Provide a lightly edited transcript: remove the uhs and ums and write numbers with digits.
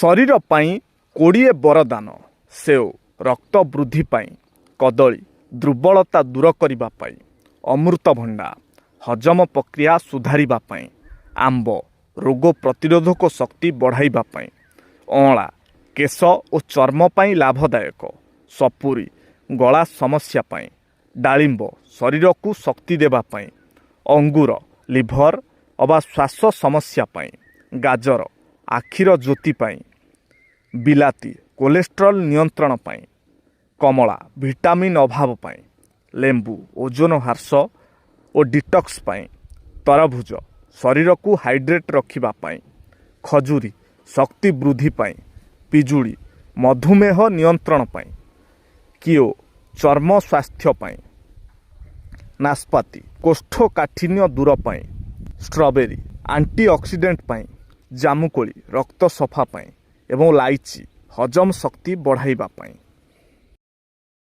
ଶରୀର ପାଇଁ 20 ବରଦାନ। ସେଓ ରକ୍ତ ବୃଦ୍ଧି ପାଇଁ, କଦଳୀ ଦୁର୍ବଳତା ଦୂର କରିବା ପାଇଁ, ଅମୃତଭଣ୍ଡା ହଜମ ପ୍ରକ୍ରିୟା ସୁଧାରିବା ପାଇଁ, ଆମ୍ବ ରୋଗ ପ୍ରତିରୋଧକ ଶକ୍ତି ବଢ଼ାଇବା ପାଇଁ, ଅଁଳା କେଶ ଓ ଚର୍ମ ପାଇଁ ଲାଭଦାୟକ, ସପୁରୀ ଗଳା ସମସ୍ୟା ପାଇଁ, ଡାଳିମ୍ବ ଶରୀରକୁ ଶକ୍ତି ଦେବା ପାଇଁ, ଅଙ୍ଗୁର ଲିଭର ଅବା ଶ୍ୱାସ ସମସ୍ୟା ପାଇଁ, ଗାଜର ଆଖିର ଜ୍ୟୋତି ପାଇଁ, ବିଲାତି କୋଲେଷ୍ଟ୍ରଲ୍ ନିୟନ୍ତ୍ରଣ ପାଇଁ, କମଳା ଭିଟାମିନ୍ ଅଭାବ ପାଇଁ, ଲେମ୍ବୁ ଓଜନ ହ୍ରାସ ଓ ଡିଟକ୍ସ ପାଇଁ, ତରଭୁଜ ଶରୀରକୁ ହାଇଡ୍ରେଟ୍ ରଖିବା ପାଇଁ, ଖଜୁରୀ ଶକ୍ତି ବୃଦ୍ଧି ପାଇଁ, ପିଜୁଳି ମଧୁମେହ ନିୟନ୍ତ୍ରଣ ପାଇଁ, କିଓ ଚର୍ମ ସ୍ୱାସ୍ଥ୍ୟ ପାଇଁ, ନାସପାତି କୋଷ୍ଠକାଠିନ୍ୟ ଦୂର ପାଇଁ, ଷ୍ଟ୍ରବେରୀ ଆଣ୍ଟିଅକ୍ସିଡେଣ୍ଟ ପାଇଁ, ଜାମୁକୋଳି ରକ୍ତ ସଫା ପାଇଁ ଏବଂ ଲାଇଚି ହଜମ ଶକ୍ତି ବଢ଼ାଇବା ପାଇଁ।